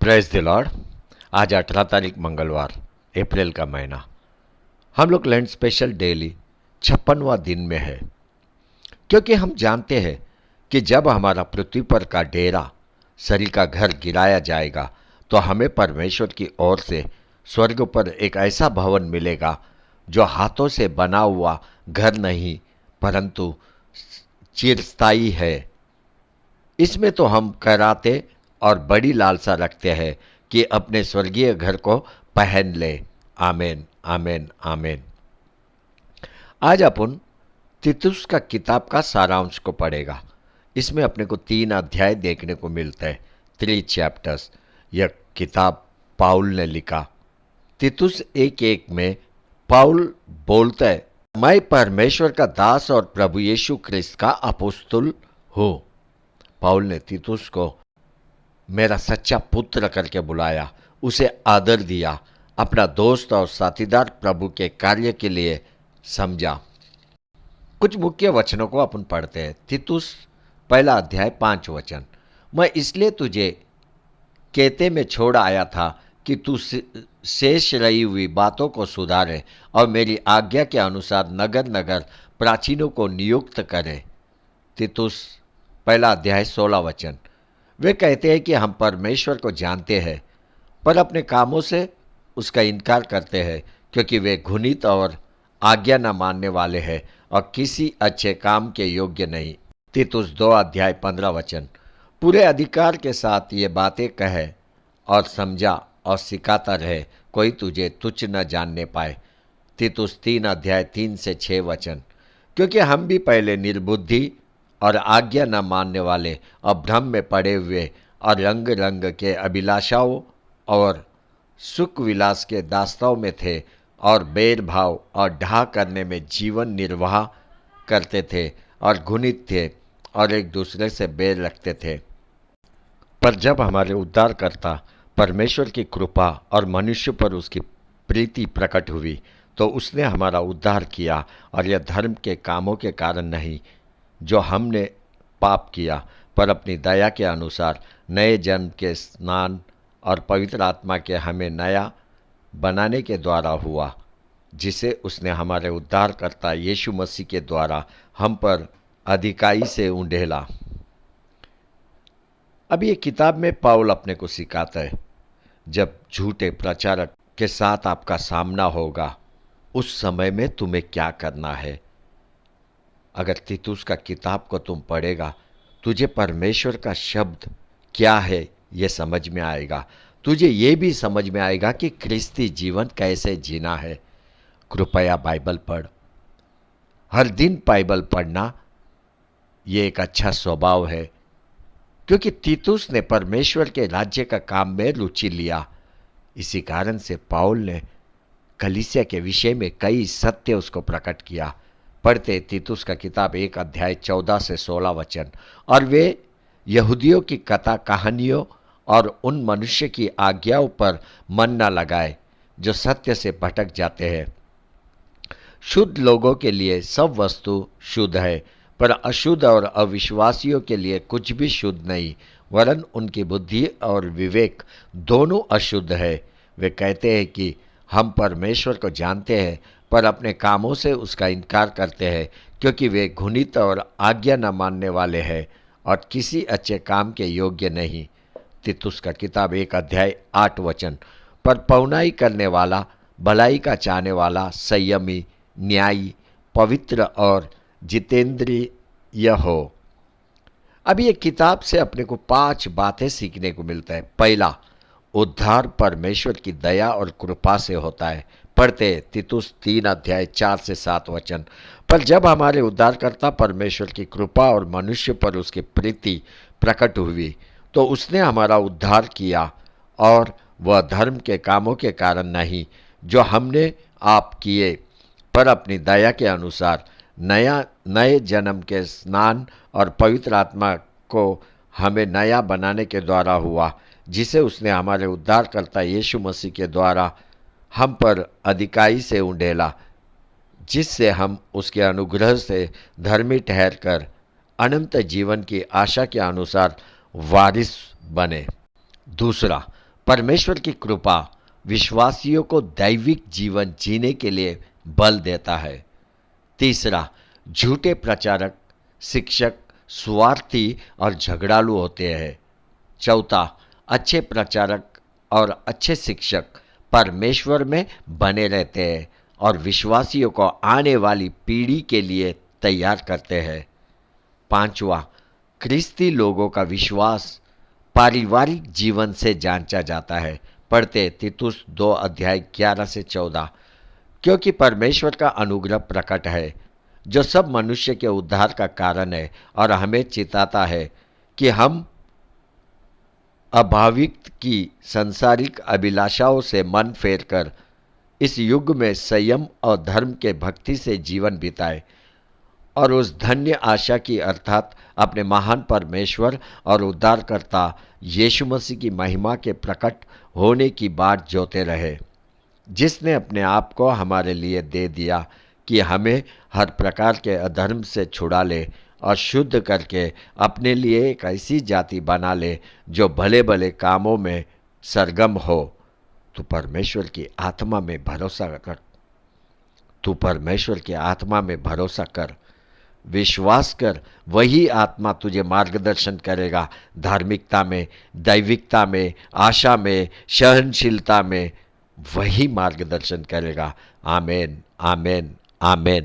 Praise the Lord. आज 18 तारीख मंगलवार, अप्रैल का महीना। हम लोग लैंड स्पेशल डेली 56वां दिन में है, क्योंकि हम जानते हैं कि जब हमारा पृथ्वी पर का डेरा शरीर का घर गिराया जाएगा तो हमें परमेश्वर की ओर से स्वर्ग पर एक ऐसा भवन मिलेगा जो हाथों से बना हुआ घर नहीं परंतु चिरस्थायी है। इसमें तो हम कराते और बड़ी लालसा रखते हैं कि अपने स्वर्गीय घर को पहन ले। आमेन, आमेन, आमेन। आज अपन तीतुस का किताब का सारांश को पढ़ेगा। इसमें अपने को 3 अध्याय देखने को मिलते हैं, 3 चैप्टर्स। यह किताब पाउल ने लिखा। तीतुस 1:1 में पाउल बोलता है, मैं परमेश्वर का दास और प्रभु यीशु ख्रिस्त का अपोस्तल हूं। पाउल ने तीतुस को मेरा सच्चा पुत्र करके बुलाया, उसे आदर दिया, अपना दोस्त और साथीदार प्रभु के कार्य के लिए समझा। कुछ मुख्य वचनों को अपन पढ़ते हैं। तीतुस 1 5 वचन। मैं इसलिए तुझे कहते में छोड़ आया था कि तू शेष रही हुई बातों को सुधारे और मेरी आज्ञा के अनुसार नगर नगर प्राचीनों को नियुक्त करे। तीतुस 1 16 वचन। वे कहते हैं कि हम परमेश्वर को जानते हैं पर अपने कामों से उसका इनकार करते हैं, क्योंकि वे घृणित और आज्ञा न मानने वाले हैं और किसी अच्छे काम के योग्य नहीं। तीतुस 2:15 वचन। पूरे अधिकार के साथ ये बातें कहे और समझा और सिखाता रहे, कोई तुझे तुच्छ न जानने पाए। तीतुस 3:3 से 6 वचन। क्योंकि हम भी पहले निर्बुद्धि और आज्ञा न मानने वाले और भ्रम में पड़े हुए और रंग रंग के अभिलाषाओं और सुख विलास के दास्ताओं में थे और बैर भाव और ढा करने में जीवन निर्वाह करते थे और घृणित थे और एक दूसरे से बैर रखते थे। पर जब हमारे उद्धारकर्ता परमेश्वर की कृपा और मनुष्य पर उसकी प्रीति प्रकट हुई तो उसने हमारा उद्धार किया, और यह धर्म के कामों के कारण नहीं जो हमने पाप किया, पर अपनी दया के अनुसार नए जन्म के स्नान और पवित्र आत्मा के हमें नया बनाने के द्वारा हुआ, जिसे उसने हमारे उद्धारकर्ता यीशु मसीह के द्वारा हम पर अधिकाई से उंडेला। अब ये किताब में पाउल अपने को सिखाता है, जब झूठे प्रचारक के साथ आपका सामना होगा उस समय में तुम्हें क्या करना है। अगर तीतुस का किताब को तुम पढ़ेगा, तुझे परमेश्वर का शब्द क्या है ये समझ में आएगा। तुझे ये भी समझ में आएगा कि ख्रिस्ती जीवन कैसे जीना है। कृपया बाइबल पढ़। हर दिन बाइबल पढ़ना ये एक अच्छा स्वभाव है, क्योंकि तीतुस ने परमेश्वर के राज्य का काम में रुचि लिया। इसी कारण से पाउल ने कलीसिया के विषय में कई सत्य उसको प्रकट किया। पढ़ते तीतुस का किताब 1:14 से 16 वचन। और वे यहूदियों की कथा कहानियों और उन मनुष्य की आज्ञाओं पर मन न लगाए जो सत्य से भटक जाते हैं। शुद्ध लोगों के लिए सब वस्तु शुद्ध है, पर अशुद्ध और अविश्वासियों के लिए कुछ भी शुद्ध नहीं, वरन उनकी बुद्धि और विवेक दोनों अशुद्ध है। वे कहते हैं कि हम परमेश्वर को जानते हैं पर अपने कामों से उसका इनकार करते हैं, क्योंकि वे घृणित और आज्ञा न मानने वाले हैं और किसी अच्छे काम के योग्य नहीं। तीतुस का किताब 1:8 वचन। पर पौनाई करने वाला, भलाई का चाहने वाला, संयमी, न्यायी, पवित्र और जितेंद्रिय हो। अब ये किताब से अपने को 5 बातें सीखने को मिलता है। पहला, उद्धार परमेश्वर की दया और कृपा से होता है। पढ़ते तीतुस 3:4 से 7 वचन। पर जब हमारे उद्धारकर्ता परमेश्वर की कृपा और मनुष्य पर उसकी प्रीति प्रकट हुई तो उसने हमारा उद्धार किया, और वह धर्म के कामों के कारण नहीं जो हमने आप किए, पर अपनी दया के अनुसार नए जन्म के स्नान और पवित्र आत्मा को हमें नया बनाने के द्वारा हुआ, जिसे उसने हमारे उद्धारकर्ता यीशु मसीह के द्वारा हम पर अधिकाई से उंडेला, जिससे हम उसके अनुग्रह से धर्मी ठहरकर अनंत जीवन की आशा के अनुसार वारिस बने। दूसरा, परमेश्वर की कृपा विश्वासियों को दैविक जीवन जीने के लिए बल देता है। तीसरा, झूठे प्रचारक, शिक्षक स्वार्थी और झगड़ालू होते हैं। चौथा, अच्छे प्रचारक और अच्छे शिक्षक परमेश्वर में बने रहते हैं और विश्वासियों को आने वाली पीढ़ी के लिए तैयार करते हैं। पांचवा, ख्रिस्ती लोगों का विश्वास पारिवारिक जीवन से जांचा जाता है। पढ़ते तीतुस 2 अध्याय 11 से 14। क्योंकि परमेश्वर का अनुग्रह प्रकट है जो सब मनुष्य के उद्धार का कारण है और हमें चिताता है कि हम अभाविक की सांसारिक अभिलाषाओं से मन फेर कर इस युग में संयम और धर्म के भक्ति से जीवन बिताए और उस धन्य आशा की अर्थात अपने महान परमेश्वर और उद्धारकर्ता यीशु मसीह की महिमा के प्रकट होने की बाट जोते रहे, जिसने अपने आप को हमारे लिए दे दिया कि हमें हर प्रकार के अधर्म से छुड़ा ले और शुद्ध करके अपने लिए एक ऐसी जाति बना ले जो भले भले कामों में सरगम हो। तू परमेश्वर की आत्मा में भरोसा कर, तू परमेश्वर की आत्मा में भरोसा कर, विश्वास कर। वही आत्मा तुझे मार्गदर्शन करेगा धार्मिकता में, दैविकता में, आशा में, सहनशीलता में। वही मार्गदर्शन करेगा। आमेन, आमेन, आमेन।